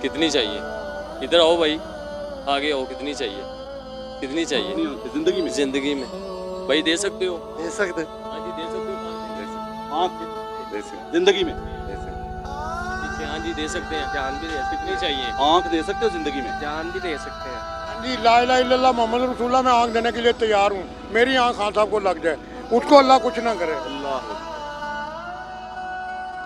कितनी चाहिए? इधर आओ भाई, आगे आओ। कितनी चाहिए? कितनी चाहिए जिंदगी में? जिंदगी में? भाई दे सकते हो? दे सकते हाँ जी दे सकते हो। आँख जिंदगी में? पीछे हाँ जी दे सकते हैं। जान भी दे। कितनी चाहिए? आँख दे सकते हो जिंदगी में? जान भी दे सकते हैं। हाँ जी, ला इलाहा इल्लल्लाह मोहम्मद रसूलुल्लाह मैं आँख देने के लिए तैयार हूँ। मेरी आँख खान साहब को लग जाए, उसको अल्लाह कुछ ना करे।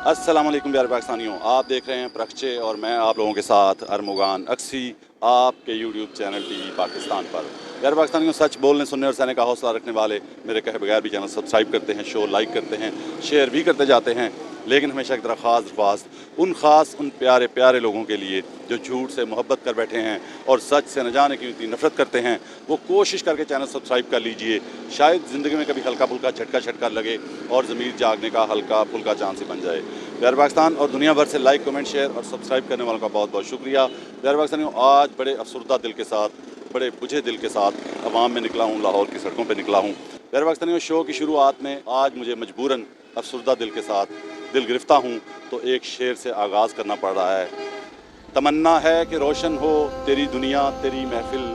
अस्सलाम वालेकुम प्यारे पाकिस्तानियों, आप देख रहे हैं प्रखचे और मैं आप लोगों के साथ अरमुगान अक्सी आपके यूट्यूब चैनल टीवी पाकिस्तान पर। प्यारे पाकिस्तानियों, सच बोलने सुनने और सहने का हौसला रखने वाले मेरे कहे बगैर भी चैनल सब्सक्राइब करते हैं, शो लाइक करते हैं, शेयर भी करते जाते हैं, लेकिन हमेशा की तरह ख़ास उन प्यारे प्यारे लोगों के लिए जो झूठ से मोहब्बत कर बैठे हैं और सच से न जाने की इतनी नफरत करते हैं, वो कोशिश करके चैनल सब्सक्राइब कर लीजिए। शायद ज़िंदगी में कभी हल्का फुल्का झटका लगे और ज़मीर जागने का हल्का फुल्का चांस ही बन जाए। प्यारे पाकिस्तान और दुनिया भर से लाइक कमेंट शेयर और सब्सक्राइब करने वालों का बहुत बहुत शुक्रिया। प्यारे पाकिस्तानियों, आज बड़े अफसरदा दिल के साथ, बड़े बुझे दिल के साथ अवाम में निकला हूँ, लाहौर की सड़कों पर निकला हूँ। प्यारे पाकिस्तानियों, शो की शुरुआत में आज मुझे मजबूरन अफसरदा दिल के साथ दिल गिरफ्ता हूँ तो एक शेर से आगाज़ करना पड़ रहा है। तमन्ना है कि रोशन हो तेरी दुनिया तेरी महफिल,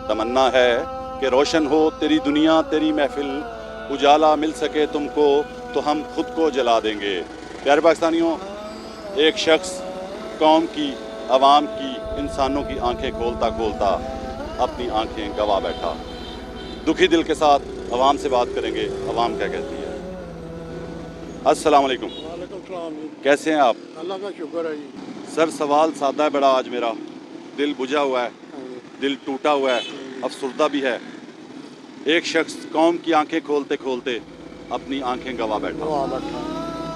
तमन्ना है कि रोशन हो तेरी दुनिया तेरी महफिल, उजाला मिल सके तुमको तो हम खुद को जला देंगे। प्यारे पाकिस्तानियों, एक शख्स कौम की, आवाम की, इंसानों की आंखें खोलता खोलता अपनी आंखें गवा बैठा। दुखी दिल के साथ आवाम से बात करेंगे, आवाम क्या कहती है। अस्सलाम वालेकुम। वालेकुम सलाम जी। कैसे हैं आप? अल्लाह का शुक्र है जी। सर सवाल सादा है बड़ा आज मेरा, दिल बुझा हुआ है, दिल टूटा हुआ है, अफसरदा भी है। एक शख्स कौम की आंखें खोलते खोलते अपनी आंखें गवा बैठा,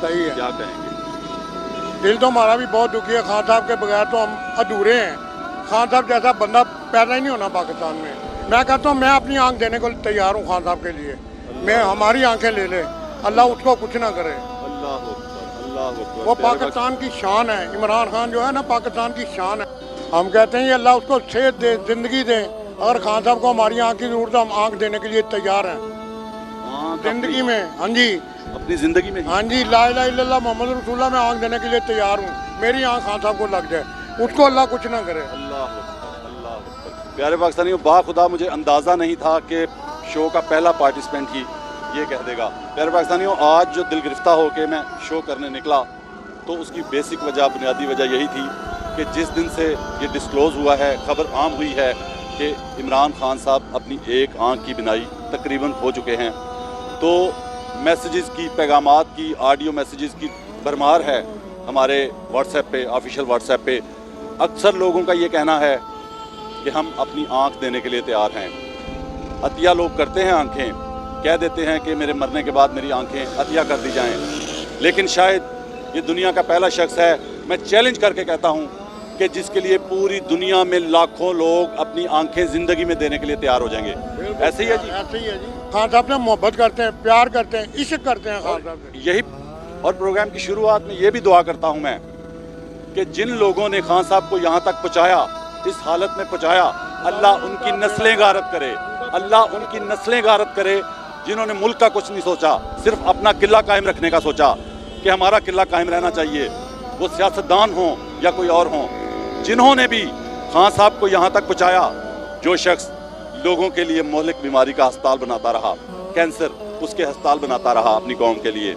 सही है। क्या कहेंगे? दिल तो हमारा भी बहुत दुखी है। खान साहब के बगैर तो हम अधूरे हैं। खान साहब जैसा बंदा पैदा ही नहीं होना पाकिस्तान में। मैं कहता हूँ मैं अपनी आंख देने को तैयार हूँ खान साहब के लिए। मैं हमारी आंखें ले ले, अल्लाह उसको कुछ ना करे। अल्लाह अकबर, अल्लाह अकबर। वो पाकिस्तान की शान है। इमरान खान जो है ना, पाकिस्तान की शान है। हम कहते हैं ये अल्लाह उसको सेहत दे, जिंदगी दे। अगर खान साहब को हमारी आंख की जरूरत है, हम आंख देने के लिए तैयार हैं जिंदगी में। हाँ जी, अपनी जिंदगी में। हाँ जी, ला इलाहा इल्लल्लाह मोहम्मद रसूलुल्लाह मैं आंख देने के लिए तैयार हूँ। मेरी आंख खान साहब को लग जाए, उसको अल्लाह कुछ ना करे। अल्लाह अकबर, अल्लाह अकबर। प्यारे पाकिस्तानियों, बाखुदा मुझे अंदाज़ा नहीं था कि शो का पहला पार्टिसिपेंट ही ये कह देगा। प्यारे पाकिस्तानियों, आज जो दिल गिरफ्ता होकर मैं शो करने निकला तो उसकी बेसिक वजह, बुनियादी वजह यही थी कि जिस दिन से ये डिस्क्लोज़ हुआ है, खबर आम हुई है कि इमरान खान साहब अपनी एक आंख की बिनाई तकरीबन हो चुके हैं, तो मैसेजेस की, पैगामात की, ऑडियो मैसेजेस की भरमार है हमारे व्हाट्सएप पे, ऑफिशियल व्हाट्सएप पे। अक्सर लोगों का ये कहना है कि हम अपनी आंख देने के लिए तैयार हैं। अतिया लोग करते हैं आंखें, कह देते हैं कि मेरे मरने के बाद मेरी आंखें अतिया कर दी जाएं, लेकिन शायद ये दुनिया का पहला शख्स है, मैं चैलेंज करके कहता हूँ, कि जिसके लिए पूरी दुनिया में लाखों लोग अपनी आंखें ज़िंदगी में देने के लिए तैयार हो जाएंगे। ऐसे ही है जी, ऐसे ही है जी। खान साहब से मोहब्बत करते हैं, प्यार करते हैं, इश्क करते हैं खान साहब से। यही। और प्रोग्राम की शुरुआत में ये भी दुआ करता हूँ मैं कि जिन लोगों ने खान साहब को यहाँ तक पहुँचाया, इस हालत में पहुँचाया, अल्लाह उनकी नस्लें गारत करे, अल्लाह उनकी नस्लें गारत करे। जिन्होंने मुल्क का कुछ नहीं सोचा, सिर्फ अपना किला कायम रखने का सोचा कि हमारा किला कायम रहना चाहिए, वो सियासतदान हों या कोई और हों, जिन्होंने भी खान साहब को यहाँ तक पहुँचाया, जो शख्स लोगों के लिए मोहलिक बीमारी का अस्पताल बनाता रहा, कैंसर उसके अस्पताल बनाता रहा अपनी कौम के लिए,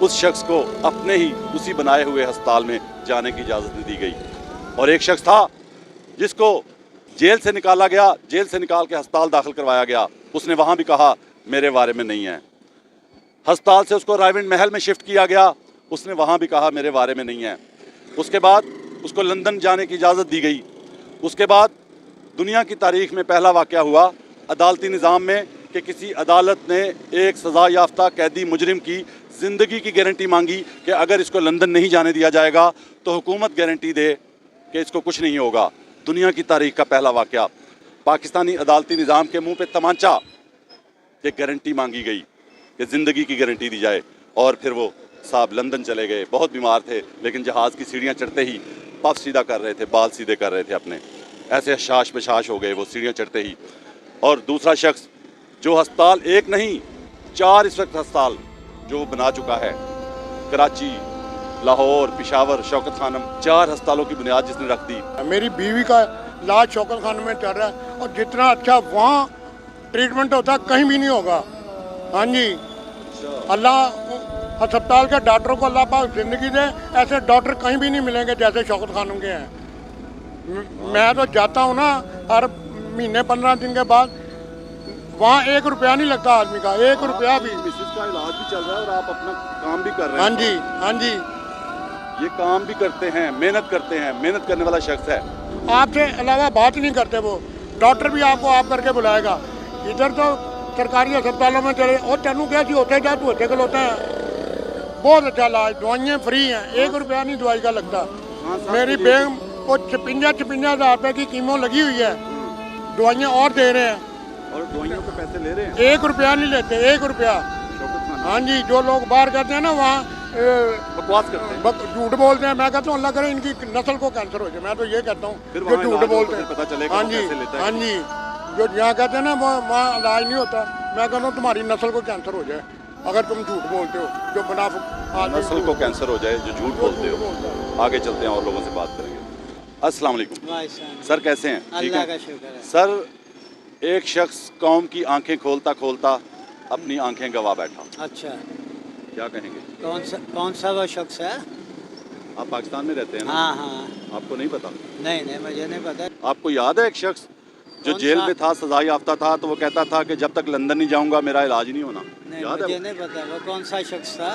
उस शख्स को अपने ही उसी बनाए हुए अस्पताल में जाने की इजाज़त नहीं दी गई। और एक शख्स था जिसको जेल से निकाला गया, जेल से निकाल के अस्पताल दाखिल करवाया गया, उसने वहाँ भी कहा मेरे बारे में नहीं है। अस्पताल से उसको रायविंड महल में शिफ्ट किया गया, उसने वहाँ भी कहा मेरे बारे में नहीं है। उसके बाद उसको लंदन जाने की इजाज़त दी गई। उसके बाद दुनिया की तारीख़ में पहला वाक़या हुआ अदालती निज़ाम में कि किसी अदालत ने एक सज़ा याफ्ता कैदी मुजरिम की ज़िंदगी की गारंटी मांगी कि अगर इसको लंदन नहीं जाने दिया जाएगा तो हुकूमत गारंटी दे कि इसको कुछ नहीं होगा। दुनिया की तारीख़ का पहला वाक़या, पाकिस्तानी अदालती निज़ाम के मुँह पे तमाचा कि गारंटी मांगी गई कि ज़िंदगी की गारंटी दी जाए। और फिर वो साहब लंदन चले गए, बहुत बीमार थे, लेकिन जहाज़ की सीढ़ियाँ चढ़ते ही पफ सीधा कर रहे थे, बाल सीधे कर रहे थे अपने, ऐसे हशाश बशाश हो गए वो सीढ़ियाँ चढ़ते ही। और दूसरा शख्स जो अस्पताल, एक नहीं 4 इस वक्त अस्पताल जो वो बना चुका है, कराची, लाहौर, पेशावर, शौकत खानम, 4 अस्पतालों की बुनियाद जिसने रख दी। मेरी बीवी का इलाज शौकत खान में चल रहा है और जितना अच्छा वहाँ ट्रीटमेंट होता है कहीं भी नहीं होगा। हाँ जी, अल्लाह अस्पताल के डॉक्टरों को अल्लाह पाक जिंदगी दे, ऐसे डॉक्टर कहीं भी नहीं मिलेंगे जैसे शौकत खानम के हैं। मैं तो जाता हूँ ना, हर महीने 15 दिन के बाद, वहाँ 1 रुपया नहीं लगता आदमी का, 1 रुपया भी। मिसेस का इलाज भी चल रहा है और आप अपना काम भी कर रहे हैं। हाँ जी, हाँ जी, ये काम भी करते हैं, मेहनत करते हैं, मेहनत करने वाला शख्स है। आपसे अलावा बात ही नहीं करते वो। डॉक्टर भी आपको आप करके बुलाएगा। इधर तो सरकारी अस्पतालों में चले और तेनू क्या चीज होते जा तू होते कल होता है। बहुत अच्छा इलाज, दवाइयाँ फ्री हैं, 1 रुपया नहीं दवाई का लगता। मेरी बेगम को 56 हज़ार रुपये की कीमो लगी हुई है, दवाइयाँ और दे रहे हैं और दवाइयों पे पैसे ले रहे हैं, 1 रुपया नहीं लेते, 1 रुपया। शौकत खान हाँ जी, जो लोग बाहर करते हैं ना वहाँ बकवास करते हैं, झूठ बोलते हैं। मैं कहता हूँ अल्लाह करे इनकी नस्ल को कैंसर हो जाए। मैं तो ये कहता हूँ फिर जो वहाँ झूठ इलाज बोलते होगा, हैं। फिर पता चलेगा हाँ वो जी, कैसे लेता है। हाँ जी, जो यहाँ कहते हैं ना वहाँ इलाज नहीं होता। मैं कहता हूँ तुम्हारी नस्ल को कैंसर हो जाए अगर तुम झूठ बोलते हो, जो मुनाफिक नस्ल को कैंसर हो जाए जो झूठ बोलते हो। आगे चलते हैं और लोगों से बात करेंगे। अस्सलाम वालेकुम सर, कैसे हैं? ठीक अल्लाह का है शुक्र है। सर, एक शख्स कौम की आंखें खोलता खोलता अपनी आंखें गवा बैठा, अच्छा, क्या कहेंगे? कौन सा वो शख्स है? आप पाकिस्तान में रहते हैं ना? हाँ हाँ, आपको नहीं पता? नहीं मुझे नहीं पता। आपको याद है एक शख्स जो कौन जेल सा? में था, सजा याफ्ता था, तो वो कहता था कि जब तक लंदन नहीं जाऊंगा मेरा इलाज नहीं होना? नहीं याद मुझे है? नहीं पता वो कौन सा शख्स था।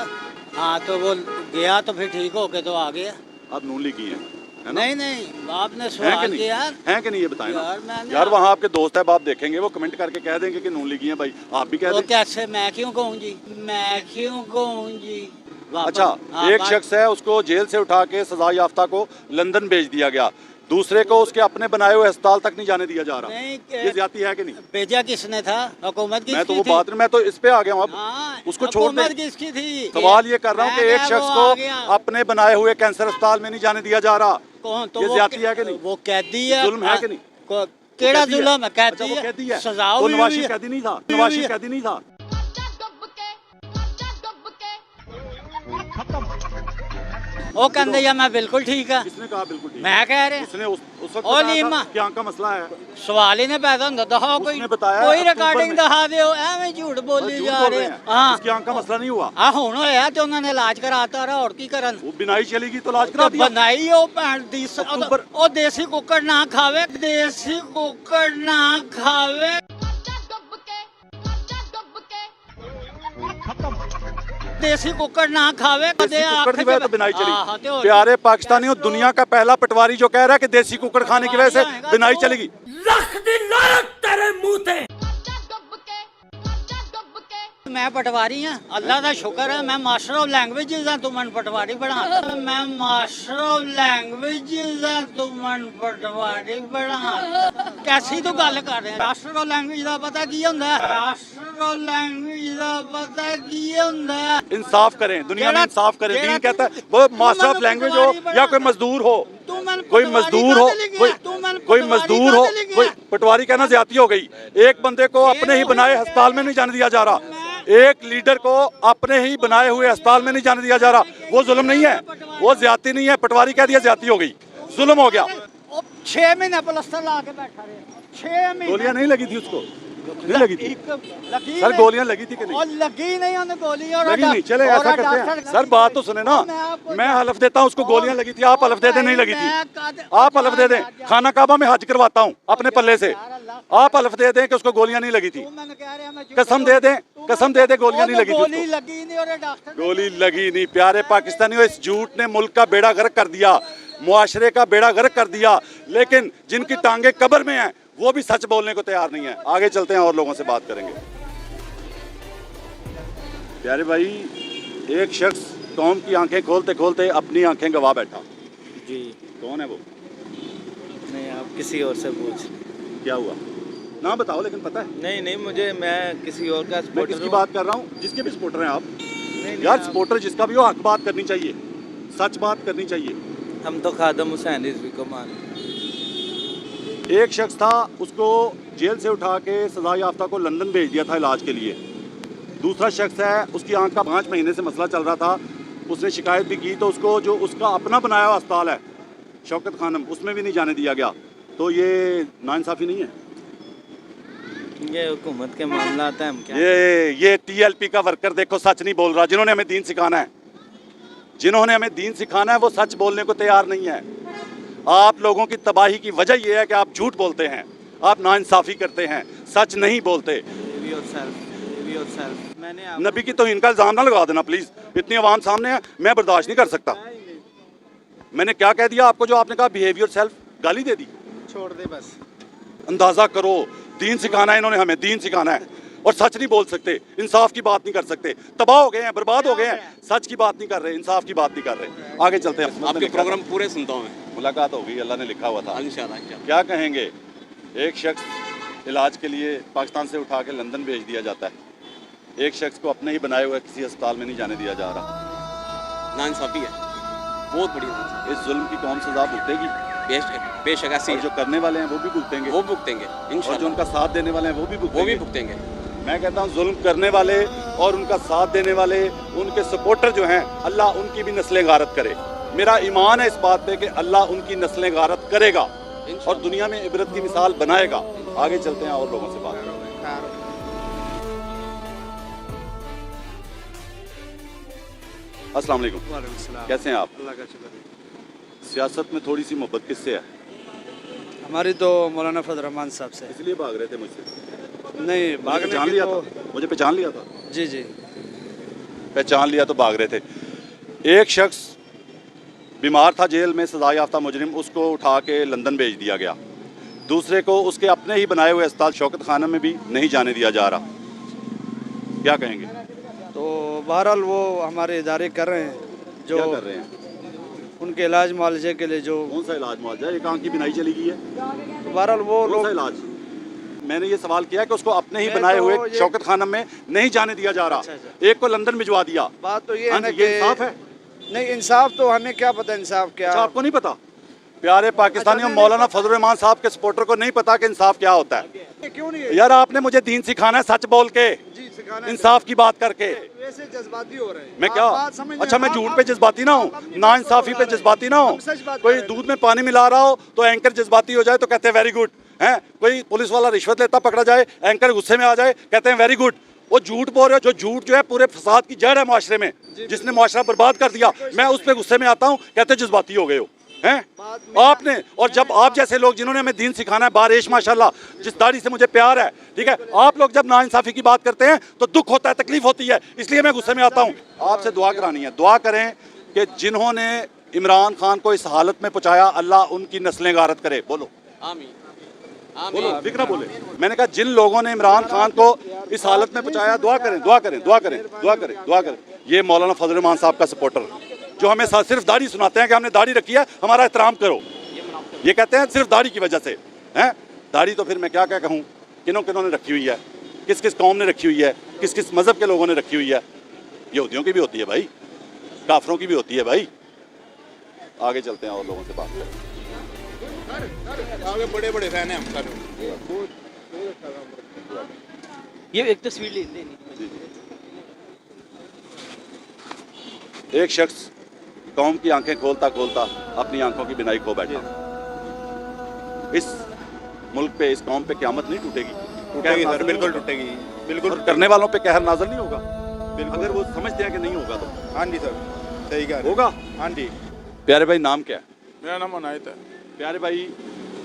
हाँ तो वो गया तो फिर ठीक हो के तो आ गया। आप नून लीगी हैं, है ना? नहीं आपने हैं कि सवाल नहीं? किया। हैं कि नहीं ये बताएं ना? यार मैंने यार वहाँ आपके दोस्त है, आप देखेंगे वो कमेंट करके कह देंगे कि नून लीगी हैं भाई, आप भी कह वो दें। कैसे, मैं क्यों कहूँ जी, मैं क्यों कहूँ जी। वापस- अच्छा, हाँ, एक शख्स है उसको जेल से उठा के सजा याफ्ता को लंदन भेज दिया गया, दूसरे को उसके अपने बनाए हुए अस्पताल तक नहीं जाने दिया जा रहा। नहीं, ये ज्यादती है कि नहीं? भेजा किसने था? हुकूमत मैं तो किसकी वो थी? बात नहीं, मैं तो इस पे आ गया हूँ अब। हाँ, उसको छोड़ हुकूमत दे। किसकी थी? सवाल ये कर रहा हूँ कि मैं एक क्या शख्स वो को आ गया? अपने बनाए हुए कैंसर अस्पताल में नहीं जाने दिया जा रहा। कौन तो ये वो ज्यादती है कि नहीं? वो कैदी है। जुल्म है कि नहीं? केड़ा कैदी है? जुल्म है? अच्छा, कैदी वो कैदी है। सजा वो हुई नवाज हुई शरीफ है। कैदी नहीं था? हुई नवाज हुई शरीफ है। कैदी नहीं था? वो कहते या मैं बिल्कुल ठीक है। किसने कहा बिल्कुल ठीक? मैं कह रहे उसने उस वक्त ओ बताया लीमा। था कि आंख का मसला है। सवाल ही ने पैदा होता दहा कोई उसने बताया कोई अक्टूबर रिकॉर्डिंग में। दिखा दियो एवें झूठ बोली झूठ जा बोल रहे रहे हैं। हाँ उसकी आंख का मसला नहीं हुआ। आ हुण होया ते उन्होंने इलाज कराता रहा और की करन। वो बिनाई चलेगी तो इलाज करा तो दिया। बनाई ओ भैन दी अक्टूबर- ओ देसी कुकड़ ना खावे, देसी कुकड़ ना खावे। देसी कुकड़ ना खावे देसी कदे कुकड़ की वजह तो बिनाई हाँ, हाँ, चली। ते और प्यारे पाकिस्तानियों, दुनिया का पहला पटवारी जो कह रहा है कि देसी कुकड़ खाने की वजह से बिनाई चलेगी। मैं पटवारी हाँ, अल्लाह का शुक्र है। मैं मास्टर ऑफ लैंग्वेजेस हाँ, तू मन पटवारी बना। मैं मास्टर ऑफ लैंग्वेजेस हाँ, तू मन पटवारी बना। कैसी तू गल कर रहे हैं? मास्टर ऑफ लैंग्वेज का पता की होंदा है? मास्टर ऑफ लैंग्वेज का पता की होंदा है? इंसाफ करें, दुनिया में जेड़ा- इंसाफ करें। जेड़ा दीन तू- कहता है वो तू मास्टर ऑफ मन लैंग्वेज हो पटवारी या बना। कोई मजदूर हो, तू मन कोई पटवारी मजदूर हो, काहते लिख कोई गया? तू मन कोई पटवारी मजदूर हो, काहते लिख कोई गया? पटवारी कहना ज्यादती हो गई। एक बंदे को अपने ही बनाए अस्पताल में नहीं जाने दिया जा रहा, एक लीडर को अपने ही बनाए हुए अस्पताल में नहीं जाने दिया जा रहा। वो जुल्म नहीं है, वो ज्यादती नहीं है। पटवारी कह दिया ज्यादती हो गई, जुल्म हो गया। 6 महीने प्लास्टर ला के बैठा रहे, 6 महीने। गोलियां नहीं लगी थी उसको, नहीं लगी थी लगी सर? नहीं। गोलियां लगी थी कि नहीं? और लगी नहीं उन्हें गोली और लगी नहीं। चले ऐसा करते हैं सर, बात तो सुने ना। मैं हलफ देता हूँ उसको गोलियां लगी थी, आप हलफ दे दें नहीं लगी थी। आप हलफ दे दें, खाना काबा में हज करवाता हूँ अपने पल्ले से। आप हलफ दे दें कि उसको गोलियां नहीं लगी थी। कसम दे दें, कसम दे दें गोलियां नहीं लगी थी गोली उसको। लगी नहीं और डॉक्टर गोली लगी नहीं। प्यारे पाकिस्तानियों, इस झूठ ने मुल्क का बेड़ा गर्क कर दिया, मुआशरे का बेड़ा गर्क कर दिया। लेकिन जिनकी टांगे कब्र में हैं वो भी सच बोलने को तैयार नहीं है। आगे चलते हैं और लोगों से बात करेंगे। प्यारे भाई, एक शख्स कौम की आंखें खोलते खोलते अपनी आंखें गवा बैठा। जी कौन है वो? नहीं, आप किसी और से पूछ। क्या हुआ? ना बताओ, लेकिन पता है। नहीं मुझे, मैं किसी और का मैं सपोर्टर किसकी हूँ। बात कर रहा हूँ? जिसके भी सपोर्टर हैं आप। नहीं, यार आप- सपोर्टर जिसका भी हो, हक बात करनी चाहिए, सच बात करनी चाहिए। हम तो खादम हुसैन रिजवी को मान। एक शख्स था, उसको जेल से उठा के सजा याफ्ता को लंदन भेज दिया था इलाज के लिए। दूसरा शख्स है, उसकी आंख का 5 महीने से मसला चल रहा था, उसने शिकायत भी की तो उसको जो उसका अपना बनाया हुआ अस्पताल है शौकत खानम, उसमें भी नहीं जाने दिया गया। तो ये नाइंसाफ़ी नहीं है? ये हुकूमत के मामला आता है, हम क्या ये TLP का वर्कर देखो सच नहीं बोल रहा। जिन्होंने हमें दीन सिखाना है, जिन्होंने हमें दीन सिखाना है वो सच बोलने को तैयार नहीं है। आप लोगों की तबाही की वजह ये है कि आप झूठ बोलते हैं, आप नाइंसाफ़ी करते हैं, सच नहीं बोलते। मैंने नबी की तौहीन का इल्ज़ाम ना लगा देना प्लीज़, इतनी आवाम सामने है, मैं बर्दाश्त नहीं कर सकता। मैंने क्या कह दिया आपको जो आपने कहा बिहेव योरसेल्फ, गाली दे दी? छोड़ दे बस। अंदाज़ा करो, दीन सिखाना है इन्होंने हमें, दीन सिखाना है और सच नहीं बोल सकते, इंसाफ की बात नहीं कर सकते। तबाह हो गए हैं, बर्बाद हो गए हैं, सच की बात नहीं कर रहे, इंसाफ की बात नहीं कर रहे। आगे चलते हैं। आपके प्रोग्राम पूरे सुनता हूँ मैं। मुलाकात हो गई, अल्लाह ने लिखा हुआ था। इंशाल्लाह। क्या कहेंगे, एक शख्स इलाज के लिए पाकिस्तान से उठा के लंदन भेज दिया जाता है, एक शख्स को अपने ही बनाए हुए किसी अस्पताल में नहीं जाने दिया जा रहा। नाइंसाफ़ी है, बहुत बड़ी नाइंसाफ़ी। इस जुल्म की कौन सजा भुगतेगी? बेशक ऐसी और जो करने वाले हैं वो भी भुगतेंगे, वो भुगतेंगे और जो इंशाल्लाह, उनका साथ देने वाले हैं वो भी वो भुगतेंगे। भी भुगतेंगे। मैं कहता हूँ जुल्म करने वाले और उनका साथ देने वाले, उनके सपोर्टर जो हैं, अल्लाह उनकी भी नस्लें गारत करे। मेरा ईमान है इस बात पे कि अल्लाह उनकी नस्लें गारत करेगा और दुनिया में इबरत की मिसाल बनाएगा। आगे चलते हैं और लोगों से बात करते हैं। अस्सलाम वालेकुम, कैसे हैं आप? अल्लाह का शुक्र है। सियासत में थोड़ी सी मोहब्बत किससे है? हमारी तो मौलाना फजल रहमान साहब से। इसलिए भाग रहे थे मुझसे? नहीं मुझे भागने पहचान की लिया तो था, मुझे पहचान लिया था, जी जी पहचान लिया तो भाग रहे थे। एक शख्स बीमार था जेल में, सजा याफ्ता मुजरिम, उसको उठा के लंदन भेज दिया गया। दूसरे को उसके अपने ही बनाए हुए अस्पताल शौकत खानम में भी नहीं जाने दिया जा रहा। क्या कहेंगे? तो बहरहाल वो हमारे इदारे कर रहे हैं जो क्या कर रहे हैं? उनके इलाज मुआवजे के लिए जो कौन सा इलाज मुआवजा? एक आंख की बिनाई चली गई है, तो बहरहाल वो कौन सा लोग इलाज? मैंने ये सवाल किया कि उसको अपने ही मैं बनाए तो हुए ये- शौकत खानम में नहीं जाने दिया जा रहा। अच्छा। एक को लंदन भिजवा दिया। बात तो ये है हाँ ना जी, ये कि इंसाफ है? नहीं इंसाफ तो हमें क्या पता इंसाफ क्या। अच्छा, आपको नहीं पता? प्यारे पाकिस्तानियों, नहीं, मौलाना नहीं, फजल रहमान साहब के सपोर्टर को नहीं पता कि इंसाफ क्या होता है? क्यों नहीं है? यार आपने मुझे दीन सिखाना है सच बोल के, जी सिखाना है। इंसाफ की बात करके। वैसे जज्बाती हो रहे हैं। मैं आप क्या बात समझ अच्छा, मैं आप- झूठ आप- पे जज्बाती ना हूँ, आप अपनी ना बात को इंसाफी पे दोहरा रहे हैं। जज्बाती ना हूँ। हम सच बात कोई कर रहे हैं। दूध में पानी मिला रहा हो तो एंकर जज्बाती हो जाए तो कहते हैं वेरी गुड है। कोई पुलिस वाला रिश्वत लेता पकड़ा जाए, एंकर गुस्से में आ जाए, कहते हैं वेरी गुड। वो झूठ बोल रहे हो, जो झूठ जो है पूरे फसाद की जड़ है माशरे में, जिसने माशरा बर्बाद कर दिया। मैं उस पर गुस्से में आता हूँ, कहते हैं जज्बाती हो गए हो हैं आपने। और जब आप जैसे लोग जिन्होंने हमें दीन सिखाना है, बारिश माशाल्लाह, जिस दाढ़ी से मुझे प्यार है, ठीक है, आप लोग जब नाइंसाफी की बात करते हैं तो दुख होता है, तकलीफ होती है, इसलिए मैं गुस्से में आता हूँ। आपसे दुआ करानी है, दुआ करें कि जिन्होंने इमरान खान को इस हालत में पहुंचाया, अल्लाह उनकी नस्लें गारत करे। बोलो आमीन, बोलो, आमीन। फिक्र बोले। मैंने कहा जिन लोगों ने इमरान खान को इस हालत में पहुंचाया, दुआ करें, दुआ करें, दुआ करें, दुआ करें, दुआ करें। ये मौलाना फजल रहमान साहब का सपोर्टर जो हमें सिर्फ दाढ़ी सुनाते हैं कि हमने दाढ़ी रखी है, हमारा एहतराम करो, ये कहते हैं सिर्फ दाढ़ी की वजह से हैं। दाढ़ी तो फिर मैं क्या क्या कहूँ, किन्हों किन्हों ने रखी हुई है, किस किस कौम ने रखी हुई है, किस किस मज़हब के लोगों ने रखी हुई है। यहूदियों की भी होती है भाई, काफरों की भी होती है भाई। आगे चलते हैं और लोगों से बात करें। आगे बड़े बड़े फैन हैं हम सारे। ये एक तस्वीर लेनी। एक शख्स कौम की आंखें खोलता खोलता अपनी आंखों की बिनाई खो बैठा। इस मुल्क पे, इस कौम पे क़यामत नहीं टूटेगी? टूटेगी कहर सर, नाज़िल बिल्कुल नहीं होगा? टूटेगी, बिल्कुल। और करने वालों पे कहर नाज़िल नहीं होगा? बिल्कुल। अगर वो समझते हैं कि नहीं होगा तो हाँ जी सर, सही कह रहे हैं। होगा। हाँ जी। प्यारे भाई, नाम क्या है? मेरा नाम अनायत है। प्यारे भाई,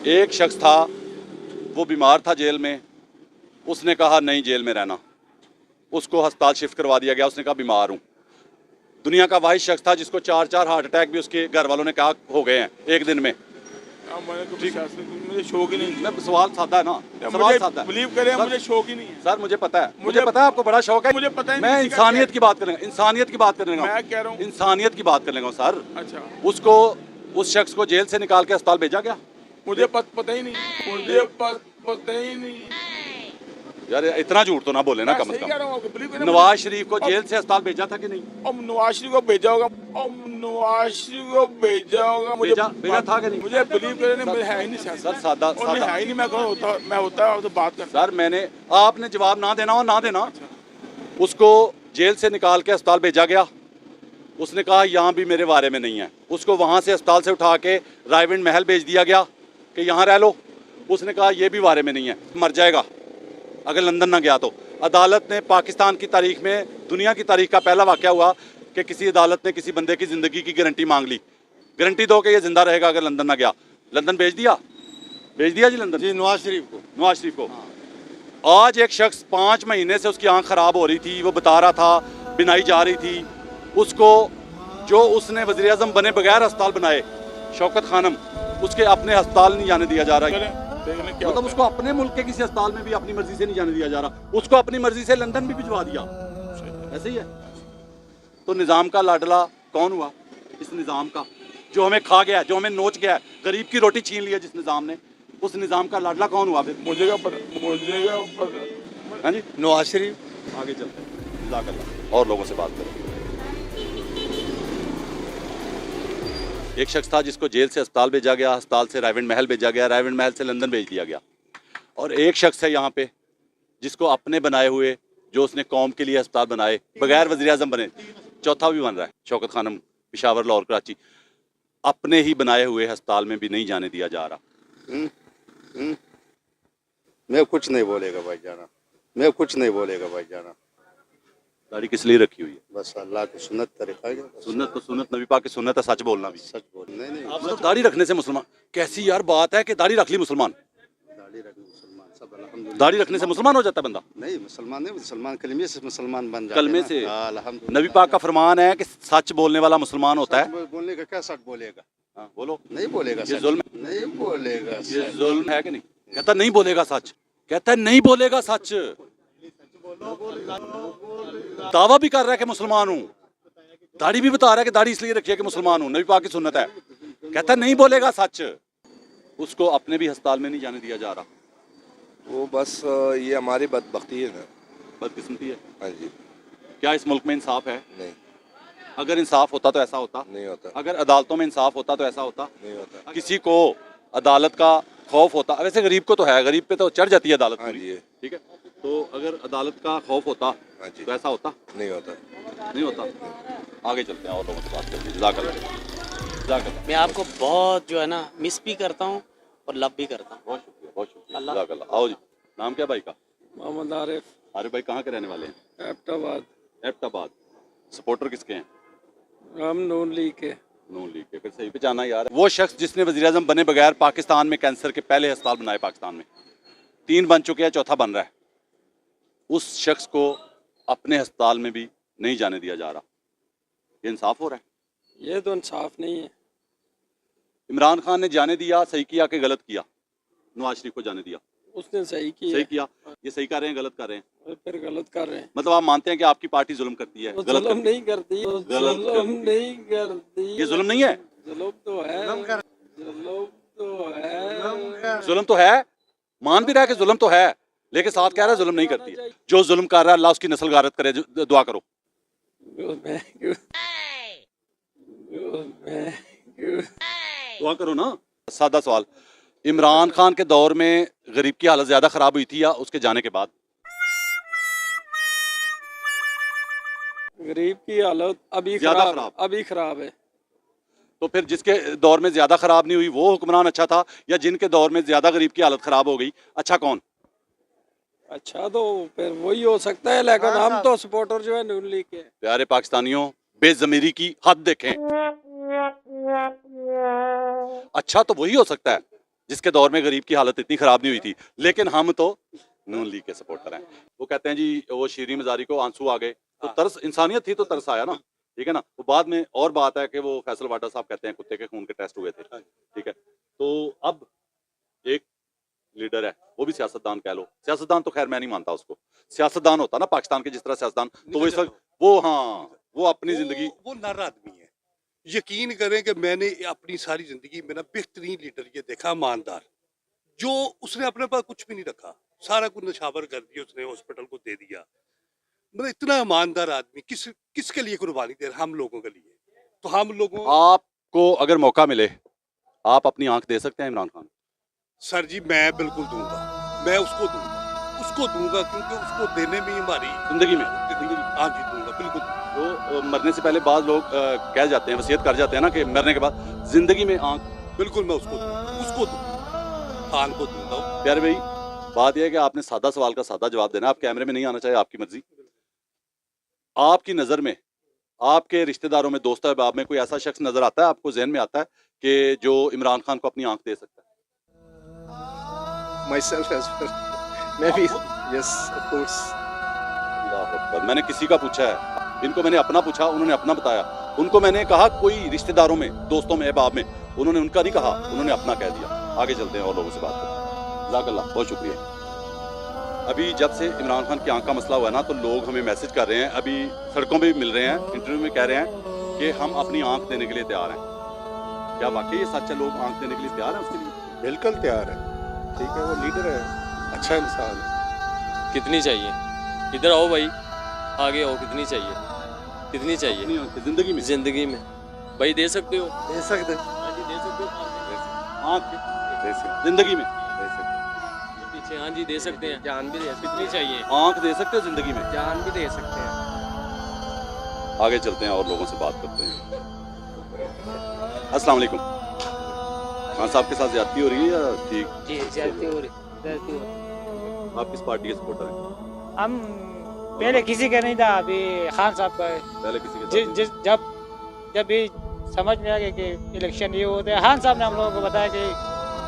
एक शख्स था, वो बीमार था जेल में, उसने कहा नहीं जेल में रहना, उसको अस्पताल शिफ्ट करवा दिया गया। उसने कहा बीमार हूँ। दुनिया का वाहिद शख्स था जिसको 4 हार्ट अटैक भी उसके घर वालों ने कहा हो गए हैं एक दिन में। मुझे शौक ही नहीं मैं सवाल सादा है ना, सवाल मुझे सादा है। बिलीव करें, सर- मुझे शौक ही नहीं है। सर मुझे पता है, मुझे मुझे- पता है आपको बड़ा शौक है। मुझे पता ही मैं नहीं किसी का इंसानियत क्या की बात करेंगे, इंसानियत की बात करेंगे, मैं कह रहा हूँ। इंसानियत की बात करेंगे सर। अच्छा, उसको, उस शख्स को जेल से निकाल के अस्पताल भेजा गया। मुझे पता ही नहीं, मुझे पता ही नहीं। यार इतना झूठ तो ना बोले ना, मैं कम से सही कह रहा कम। हूँ आपको, believe करें, नवाज शरीफ को जेल से अस्पताल भेजा था कि नहीं? अब नवाज शरीफ को भेजा होगा, अब नवाज शरीफ को भेजा होगा। मुझे भेजा था कि नहीं? मुझे बिलीव करें ना, मुझे है ही नहीं सियासत। सर सादा और मैं सादा है ही नहीं, मैं होता आपसे बात करता। सर मैंने, आपने जवाब ना देना हो ना देना। उसको जेल से निकाल के अस्पताल भेजा गया। उसने कहा यहाँ भी मेरे बारे में नहीं है। उसको वहाँ से अस्पताल से उठा के रायविंड महल भेज दिया गया कि यहाँ रह लो। उसने कहा ये भी बारे में नहीं है, मर जाएगा अगर लंदन ना गया तो। अदालत ने पाकिस्तान की तारीख में, दुनिया की तारीख का पहला वाक़या हुआ कि किसी अदालत ने किसी बंदे की ज़िंदगी की गारंटी मांग ली, गारंटी दो कि ये ज़िंदा रहेगा अगर लंदन ना गया। लंदन भेज दिया जी लंदन, जी नवाज शरीफ को। नवाज शरीफ को। आज एक शख्स 5 महीने से उसकी आंख ख़राब हो रही थी, वो बता रहा था, बिनाई जा रही थी उसको, जो उसने वज़ीर आज़म बने बगैर अस्पताल बनाए, शौकत खानम, उसके अपने अस्पताल नहीं जाने दिया जा रहा है। मतलब उसको अपने मुल्क के किसी अस्पताल में भी अपनी मर्जी से नहीं जाने दिया जा रहा, उसको अपनी मर्जी से लंदन भी भिजवा दिया। ऐसे ही है। तो निज़ाम का लाडला कौन हुआ? इस निज़ाम का जो हमें खा गया, जो हमें नोच गया, गरीब की रोटी छीन ली है जिस निज़ाम ने, उस निज़ाम का लाडला कौन हुआ फिर? मुझे क्या पता। हाँ जी, नवाज शरीफ। आगे चलते हैं, जज़ाकल्लाह। और लोगों से बात करें। एक शख्स था जिसको जेल से अस्पताल भेजा गया, अस्पताल से रायविंड महल भेजा गया, रायविंड महल से लंदन भेज दिया गया। और एक शख्स है यहाँ पे जिसको अपने बनाए हुए, जो उसने कौम के लिए अस्पताल बनाए बगैर वज़ीर आज़म बने, चौथा भी बन रहा है, शौकत खानम, पेशावर, लाहौर, कराची, अपने ही बनाए हुए अस्पताल में भी नहीं जाने दिया जा रहा। मैं कुछ नहीं बोलेगा भाई जाना, मैं कुछ नहीं बोलेगा भाई जाना। दाढ़ी किस लिए रखी हुई है? बस अल्लाह की सुन्नत तरीका है। सुन्नत तो सुन्नत, नबी पाक की सुन्नत है सच बोलना भी। सच बोल नहीं मतलब दाढ़ी रखने से मुसलमान, कैसी यार बात है कि दाढ़ी रख ली मुसलमान? दाढ़ी रखने मुसलमान सब अल्हम्दुलिल्लाह। दाढ़ी रखने से मुसलमान हो जाता है बंदा? नहीं मुसलमान नहीं, मुसलमान कलमे से मुसलमान बन जाते कलमे हैं से। ना। अल्हम्दुलिल्लाह। नबी पाक का फरमान है कि सच बोलने वाला मुसलमान होता है। बोलने का क्या सच बोलेगा? हाँ, बोलो। नहीं बोलेगा ये सच। जुल्म, नहीं बोलेगा ये सच। जुल्म है कि नहीं? कहता नहीं बोलेगा सच, कहता है नहीं बोलेगा सच। दावा भी कर रहा है कि मुसलमान हूँ, दाढ़ी भी बता रहा है कि दाढ़ी इसलिए रखी है कि मुसलमान हूँ, नबी पाक की सुन्नत है। कहता है नहीं बोलेगा सच। उसको अपने भी अस्पताल में नहीं जाने दिया जा रहा। वो बस ये हमारी बदबख्ती है ना, बदकिस्मती है। हाँ जी। क्या इस मुल्क में इंसाफ है? नहीं, अगर इंसाफ होता तो ऐसा होता? नहीं होता, अगर अदालतों में इंसाफ होता तो ऐसा होता? नहीं होता। किसी को अदालत का खौफ होता, वैसे गरीब को तो है, गरीब पे तो चढ़ जाती है अदालत हाँ पूरी, जी, ठीक है। तो अगर अदालत का खौफ होता हाँ जी, तो ऐसा होता? नहीं होता। नहीं होता। आगे चलते हैं और लोगों से बात करते हैं। जज़ाकल्लाह। मैं आपको बहुत जो है ना मिस भी करता हूँ और लव भी करता हूँ। बहुत शुक्रिया, बहुत शुक्रिया। जज़ाकल्लाह। आओ जी, नाम क्या भाई का? मोहम्मद आरिफ, आरिफ भाई कहाँ के रहने वाले हैं? एबटाबाद। एबटाबाद। सपोर्टर किसके हैं? हम नून लीग के। नून लीग के। फिर सही पे जाना यार। वो शख्स जिसने वज़ीर आज़म बने बगैर पाकिस्तान में कैंसर के पहले अस्पताल बनाए, पाकिस्तान में 3 बन चुके हैं, चौथा बन रहा है, उस शख्स को अपने अस्पताल में भी नहीं जाने दिया जा रहा। ये इंसाफ हो रहा है? ये तो इंसाफ नहीं है। इमरान खान ने जाने दिया, सही किया कि गलत किया? नवाज शरीफ को जाने दिया, उसने सही किया। सही किया। ये सही कर रहे हैं, गलत कर रहे हैं? फिर गलत कर रहे हैं। मतलब आप मानते हैं कि आपकी पार्टी जुल्म करती है? गलत जुल्म करती है। नहीं करती, गलत जुल्म नहीं करती। ये जुल्म नहीं है? जुल्म तो है, जुल्म तो है, जुल्म तो है, मान भी रहा है कि जुल्म तो है, लेकिन साथ कह रहा है जुल्म नहीं करती है। जो जुल्म कर रहा है अल्लाह उसकी नस्ल गारत करे। दुआ करो। दुआ करो ना। सादा सवाल, इमरान खान के दौर में गरीब की हालत ज्यादा खराब हुई थी या उसके जाने के बाद? गरीब की हालत अभी ज्यादा खराब, अभी खराब है। तो फिर जिसके दौर में ज्यादा खराब नहीं हुई वो हुक्मरान अच्छा था, या जिनके दौर में ज्यादा गरीब की हालत खराब हो गई, अच्छा कौन? अच्छा तो फिर वही हो सकता है, लेकिन हम तो सपोर्टर जो है नून लीग के। प्यारे पाकिस्तानियों, बेजमीरी की हद देखें। अच्छा तो वही हो सकता है जिसके दौर में गरीब की हालत इतनी खराब नहीं हुई थी, लेकिन हम तो नून लीग के सपोर्टर हैं। वो कहते हैं जी वो शीरी मजारी को आंसू आ गए, तो तरस, इंसानियत थी तो तरस आया ना, ठीक है ना। वो बाद में और बात है कि वो फैसल वाडा साहब कहते हैं कुत्ते के खून के टेस्ट हुए थे, ठीक है। तो अब एक लीडर है, वो भी सियासतदान कह लो, सियासतदान तो खैर मैं नहीं मानता उसको, सियासतदान होता ना पाकिस्तान के जिस तरह सियासतदान, तो वो इस वक्त वो, हाँ, वो अपनी जिंदगी, वो नर आदमी है। यकीन करें कि मैंने अपनी सारी जिंदगी में ना बेहतरीन लीडर ये देखा, ईमानदार, जो उसने अपने पास कुछ भी नहीं रखा, सारा कुछ नशावर कर दिया उसने, हॉस्पिटल को दे दिया। मतलब इतना ईमानदार आदमी किसके लिए कुर्बानी दे रहा? हम लोगों के लिए। तो हम लोगों, आपको अगर मौका मिले आप अपनी आंख दे सकते हैं इमरान खान? सर जी मैं बिल्कुल दूंगा, मैं उसको दूंगा, क्योंकि उसको देने में ही हमारी जिंदगी में, हाँ जी दूंगा, बिल्कुल। तो मरने से पहले बाद लोग कह जाते हैं, वसीयत कर जाते हैं ना कि मरने के बाद जिंदगी में आंख। बिल्कुल मैं उसको दूँ, खान को दूंगा। प्यारे भाई, बात यह है कि आपने सादा सवाल का सादा जवाब देना। आप कैमरे में नहीं आना चाहिए, आपकी मर्जी। आपकी नज़र में, आपके रिश्तेदारों में, दोस्तों अहबाब में कोई ऐसा शख्स नजर आता है, आपको जहन में आता है कि जो इमरान खान को अपनी आंख दे सकता है? Myself as well. Maybe. Yes, of course. अल्लाह अकबर। मैंने किसी का पूछा है, इनको मैंने अपना पूछा, उन्होंने अपना बताया। उनको मैंने कहा कोई रिश्तेदारों में, दोस्तों में, अहबाब में, उन्होंने उनका नहीं कहा, उन्होंने अपना कह दिया। आगे चलते हैं और लोगों से बात करते हैं। जज़ाकल्लाह, बहुत शुक्रिया। अभी जब से इमरान खान की आंख का मसला हुआ है ना, तो लोग हमें मैसेज कर रहे हैं, अभी सड़कों पे भी मिल रहे हैं, इंटरव्यू में कह रहे हैं कि हम अपनी आंख देने के लिए तैयार हैं। क्या वाकई ये सच है? लोग आंख देने के लिए तैयार हैं उसके लिए? बिल्कुल तैयार है। ठीक है, वो लीडर है, अच्छा इंसान है। कितनी चाहिए? इधर आओ भाई, आगे आओ। कितनी चाहिए? कितनी चाहिए जिंदगी में? जिंदगी में भाई दे सकते हो? दे सकते हाँ जी, दे सकते हो आंख दे सकते जिंदगी में? दे सकते पीछे। हाँ जी, दे सकते हैं। जान भी दे सकते। कितनी चाहिए? आंख दे सकते हो जिंदगी में? जान भी दे सकते हैं। आगे चलते हैं और लोगों से बात करते हैं। अस्सलाम वालेकुम। खान साहब के साथ ज्यादती हो रही है या ठीक? जी ज्यादती हो रही। आप किस पार्टी के सपोर्टर हैं? हम पहले किसी का नहीं था, अभी खान साहब का है। पहले किसी के साथ? जब भी समझ में आ गया कि इलेक्शन ये होते हैं, खान साहब ने हम लोगों को बताया कि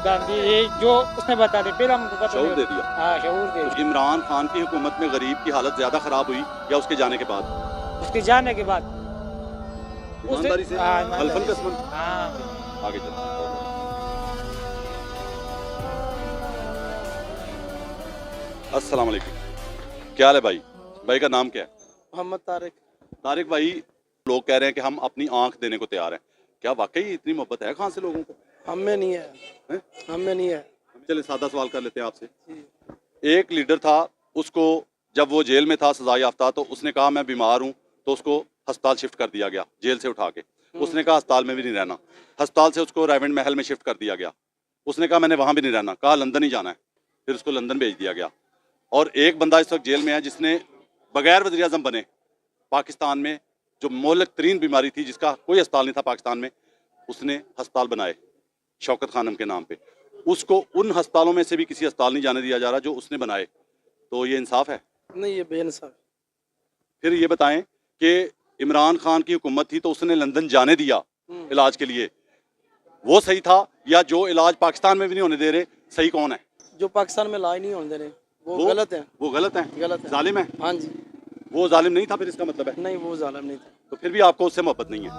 गांधी, ये जो उसने बता दिया, पहले हमको पता शऊर दे दिया। हाँ, शऊर दे तो दिया। इमरान खान की हुकूमत में गरीब की हालत ज्यादा खराब हुई या उसके जाने के बाद? उसके जाने के बाद ईमानदारी से? हाँ, ईमानदारी हल्फन से। कसमन? हाँ। आगे चलते हैं। अस्सलाम वालेकुम। क्या हाल है भाई? भाई का नाम क्या है? मोहम्मद तारिक। तारिक भाई, लोग कह रहे हैं कि हम अपनी आंख देने को तैयार हैं। क्या वाकई इतनी मोहब्बत है खान से लोगों को? हम में नहीं है, हैं? हम में नहीं है। चलिए सादा सवाल कर लेते हैं आपसे। एक लीडर था, उसको जब वो जेल में था सजा याफ्ता, तो उसने कहा मैं बीमार हूँ, तो उसको अस्पताल शिफ्ट कर दिया गया जेल से उठा के। उसने कहा अस्पताल में भी नहीं रहना। अस्पताल से उसको रेवेंट महल में शिफ्ट कर दिया गया। उसने कहा मैंने वहाँ भी नहीं रहना, कहा लंदन ही जाना है, फिर उसको लंदन भेज दिया गया। और एक बंदा इस वक्त जेल में है जिसने बगैर वज़ीर आज़म बने पाकिस्तान में, जो मोहलक तरीन बीमारी थी जिसका कोई अस्पताल नहीं था पाकिस्तान में, उसने अस्पताल बनाए शौकत खानम के नाम पे। उसको उन अस्पतालों में से भी किसी अस्पताल नहीं जाने दिया जा रहा जो उसने बनाए। तो ये इंसाफ है? नहीं, ये बेइंसाफ। फिर ये बताएं कि इमरान खान की हुकूमत थी तो उसने लंदन जाने दिया इलाज के लिए, वो सही था? या जो इलाज पाकिस्तान में भी नहीं होने दे रहे, सही कौन है? जो पाकिस्तान में इलाज नहीं होने दे रहे वो गलत है। वो गलत है? गलत है। जालिम है? हाँ जी। वो जालिम नहीं था फिर इसका मतलब है? नहीं, वो जालिम नहीं था। तो फिर भी आपको उससे मोहब्बत नहीं है?